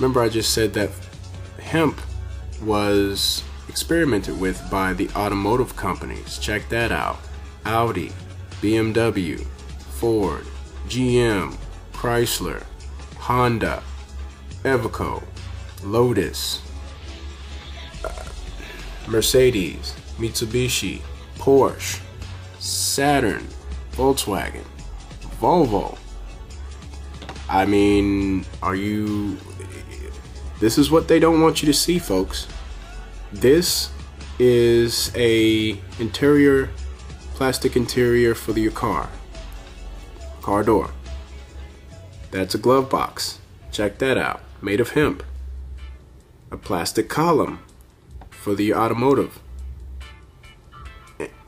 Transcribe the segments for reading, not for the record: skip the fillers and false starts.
Remember I just said that hemp was experimented with by the automotive companies. Check that out. Audi, BMW, Ford, GM, Chrysler, Honda, Iveco, Lotus, Mercedes, Mitsubishi, Porsche, Saturn, Volkswagen, Volvo. I mean, this is what they don't want you to see, folks. This is a plastic interior for your car door. That's a glove box. Check that out. Made of hemp. A plastic column for the automotive.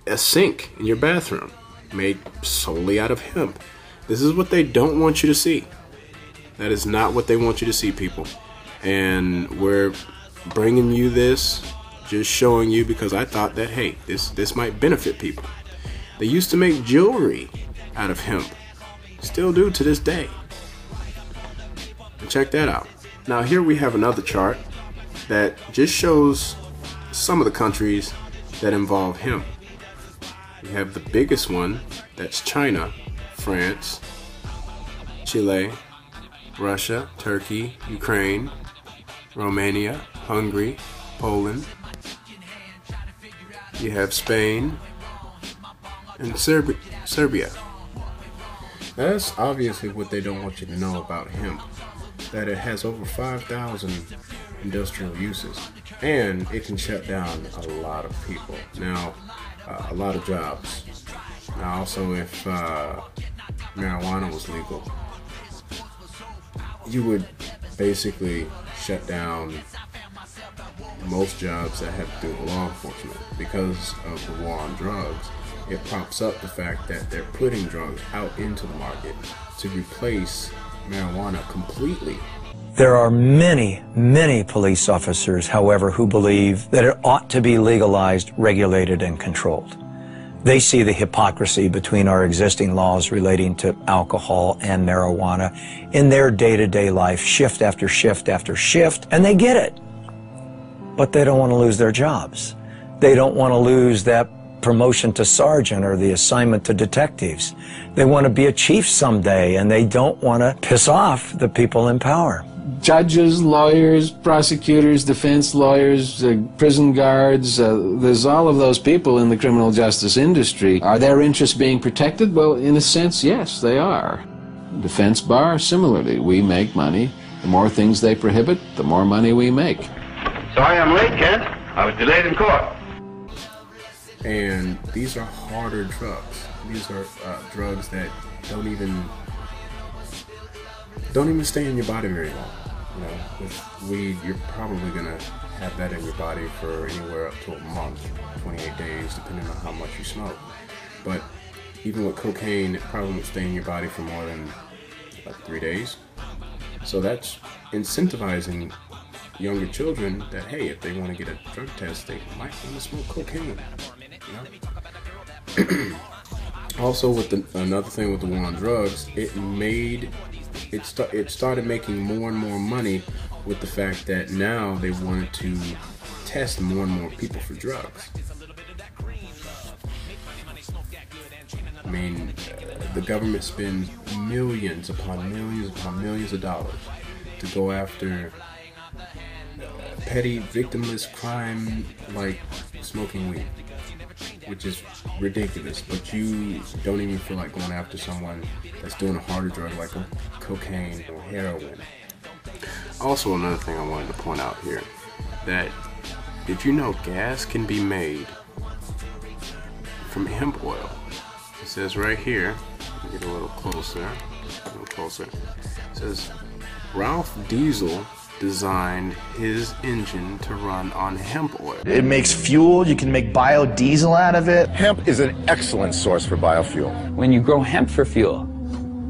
A sink in your bathroom made solely out of hemp. This is what they don't want you to see. That is not what they want you to see, people. And we're bringing you this, just showing you, because I thought that, hey, this might benefit people. They used to make jewelry out of hemp. Still do to this day. And check that out. Now here we have another chart that just shows some of the countries that involve hemp. We have the biggest one, that's China, France, Chile, Russia, Turkey, Ukraine, Romania, Hungary, Poland. You have Spain and Serbia. That's obviously what they don't want you to know about hemp, that it has over 5,000 industrial uses, and it can shut down a lot of people. Now, a lot of jobs. Now also, if marijuana was legal, you would basically shut down most jobs that have to do with law enforcement. Because of the war on drugs, it props up the fact that they're putting drugs out into the market to replace marijuana completely. There are many, many police officers, however, who believe that it ought to be legalized, regulated, and controlled. They see the hypocrisy between our existing laws relating to alcohol and marijuana in their day-to-day life, shift after shift after shift, and they get it. But they don't want to lose their jobs. They don't want to lose that promotion to sergeant or the assignment to detectives. They want to be a chief someday, and they don't want to piss off the people in power. Judges, lawyers, prosecutors, defense lawyers, prison guards, there's all of those people in the criminal justice industry. Are their interests being protected? Well, in a sense, yes, they are. Defense bar, similarly, we make money. The more things they prohibit, the more money we make. Sorry I'm late, Kent. I was delayed in court. And these are harder drugs. These are drugs that don't even stay in your body very long. You know, with weed, you're probably gonna have that in your body for anywhere up to a month, 28 days, depending on how much you smoke. But even with cocaine, it probably won't stay in your body for more than like 3 days. So that's incentivizing younger children that, hey, if they want to get a drug test, they might want to smoke cocaine. You know? Also, with another thing with the war on drugs, it started making more and more money with the fact that now they wanted to test more and more people for drugs. I mean, the government spends millions upon millions of dollars to go after petty, victimless crime like smoking weed, which is ridiculous. But you don't even feel like going after someone that's doing a harder drug like cocaine or heroin. Also, another thing I wanted to point out here, that did you know gas can be made from hemp oil? It says right here, get a little closer. It says Ralph Diesel designed his engine to run on hemp oil. It makes fuel. You can make biodiesel out of it. Hemp is an excellent source for biofuel. When you grow hemp for fuel,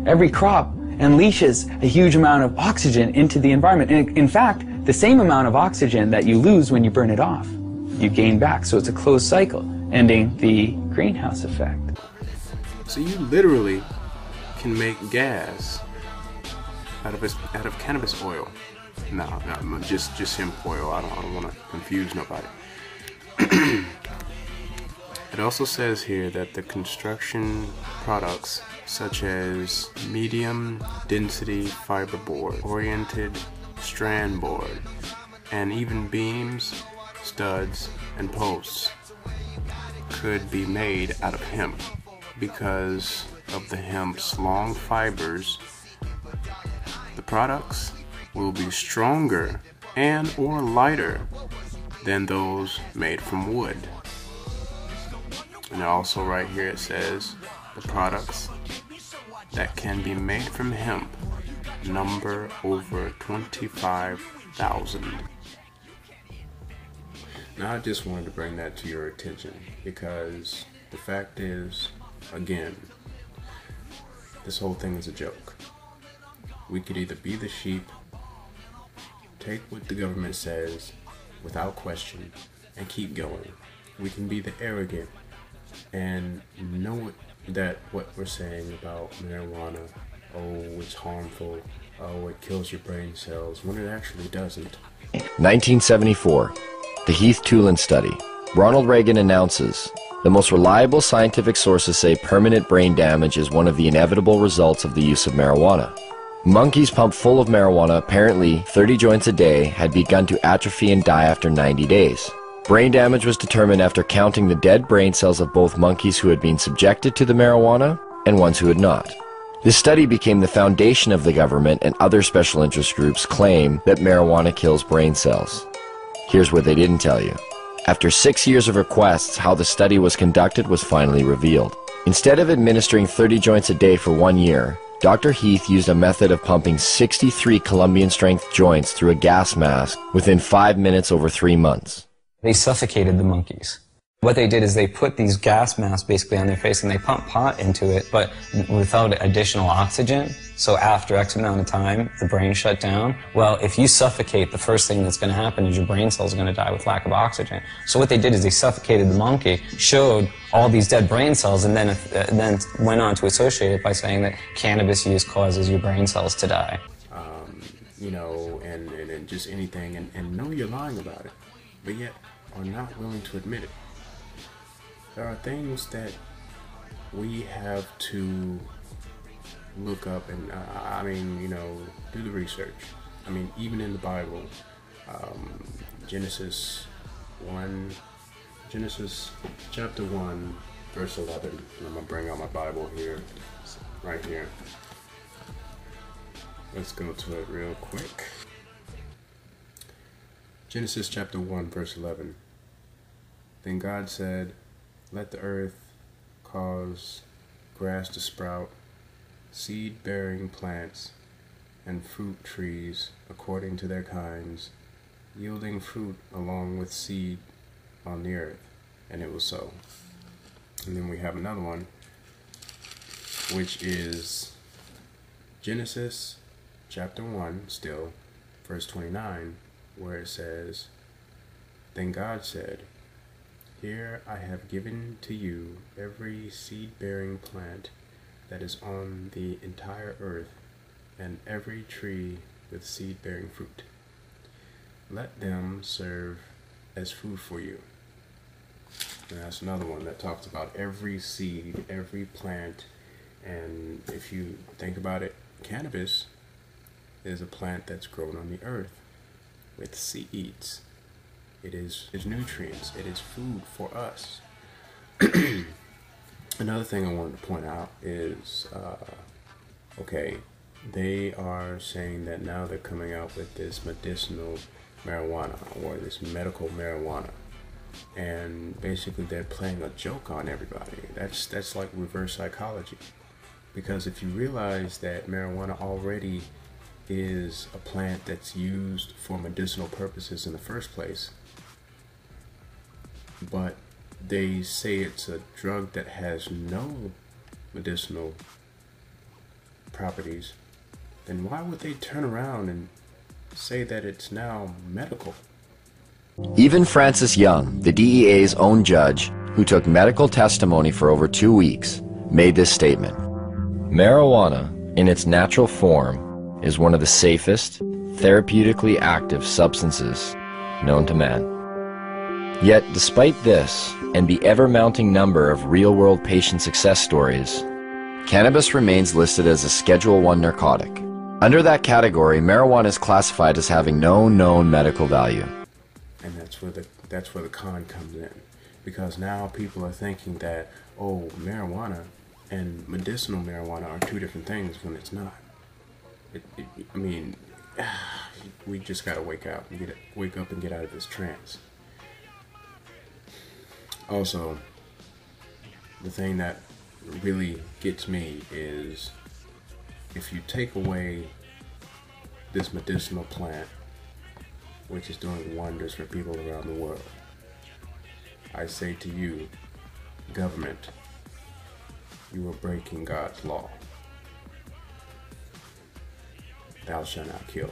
every crop unleashes a huge amount of oxygen into the environment. And in fact, the same amount of oxygen that you lose when you burn it off, you gain back. So it's a closed cycle, ending the greenhouse effect. So you literally can make gas out of cannabis oil. No, just hemp oil. I don't want to confuse nobody. It also says here that the construction products such as medium density fiberboard, oriented strand board, and even beams, studs, and posts could be made out of hemp because of the hemp's long fibers. The products will be stronger and or lighter than those made from wood. And also right here it says the products that can be made from hemp number over 25,000. Now I just wanted to bring that to your attention because the fact is, again, this whole thing is a joke. We could either be the sheep, take what the government says without question, and keep going. We can be the arrogant and know that what we're saying about marijuana, oh, it's harmful, oh, it kills your brain cells, when it actually doesn't. 1974, the Heath Tulin study. Ronald Reagan announces, the most reliable scientific sources say permanent brain damage is one of the inevitable results of the use of marijuana. Monkeys pumped full of marijuana, apparently 30 joints a day, had begun to atrophy and die after 90 days. Brain damage was determined after counting the dead brain cells of both monkeys who had been subjected to the marijuana and ones who had not. This study became the foundation of the government, and other special interest groups claim that marijuana kills brain cells. Here's what they didn't tell you. After 6 years of requests, how the study was conducted was finally revealed. Instead of administering 30 joints a day for 1 year, Dr. Heath used a method of pumping 63 Colombian-strength joints through a gas mask within 5 minutes over 3 months. They suffocated the monkeys. What they did is they put these gas masks basically on their face and they pumped pot into it, but without additional oxygen. So after X amount of time, the brain shut down. Well, if you suffocate, the first thing that's going to happen is your brain cells are going to die with lack of oxygen. So what they did is they suffocated the monkey, showed all these dead brain cells, and then went on to associate it by saying that cannabis use causes your brain cells to die. You know, and just anything, and know you're lying about it, but yet are not willing to admit it. There are things that we have to look up and, do the research. I mean, even in the Bible, Genesis chapter 1, verse 11. I'm going to bring out my Bible here, right here. Let's go to it real quick. Genesis chapter 1, verse 11. Then God said, let the earth cause grass to sprout, seed-bearing plants, and fruit trees according to their kinds, yielding fruit along with seed on the earth. And it was so. And then we have another one, which is Genesis chapter 1, still, verse 29, where it says, then God said, here I have given to you every seed-bearing plant that is on the entire earth, and every tree with seed-bearing fruit. Let them serve as food for you. And that's another one that talks about every seed, every plant, and if you think about it, cannabis is a plant that's grown on the earth with seeds. It is nutrients. It is food for us. Another thing I wanted to point out is, okay, they are saying that now they're coming out with this medicinal marijuana, or this medical marijuana, and basically they're playing a joke on everybody. That's like reverse psychology, because if you realize that marijuana already is a plant that's used for medicinal purposes in the first place, but they say it's a drug that has no medicinal properties, then why would they turn around and say that it's now medical? Even Francis Young, the DEA's own judge, who took medical testimony for over 2 weeks, made this statement. Marijuana, in its natural form, is one of the safest, therapeutically active substances known to man. Yet, despite this, and the ever-mounting number of real-world patient success stories, cannabis remains listed as a Schedule I narcotic. Under that category, marijuana is classified as having no known medical value. And that's where the con comes in. Because now people are thinking that, oh, marijuana and medicinal marijuana are two different things when it's not. I mean, we just gotta wake up and get out of this trance. Also, the thing that really gets me is if you take away this medicinal plant, which is doing wonders for people around the world, I say to you, government, you are breaking God's law. Thou shalt not kill.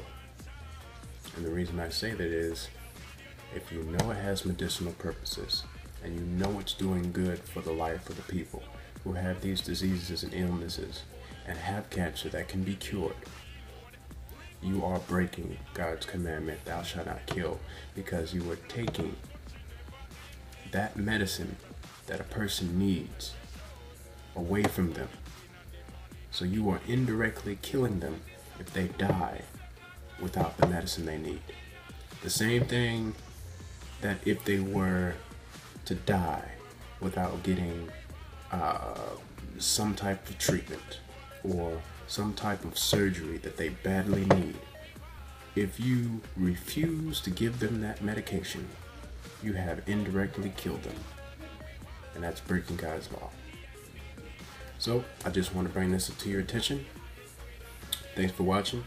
And the reason I say that is, if you know it has medicinal purposes, and you know it's doing good for the life of the people who have these diseases and illnesses, and have cancer that can be cured, you are breaking God's commandment, thou shalt not kill, because you are taking that medicine that a person needs away from them. So you are indirectly killing them if they die without the medicine they need. The same thing that if they were to die without getting some type of treatment or some type of surgery that they badly need, if you refuse to give them that medication, you have indirectly killed them. And that's breaking God's law. So I just want to bring this to your attention. Thanks for watching.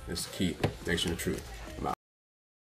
This is Keith, Nation of Truth.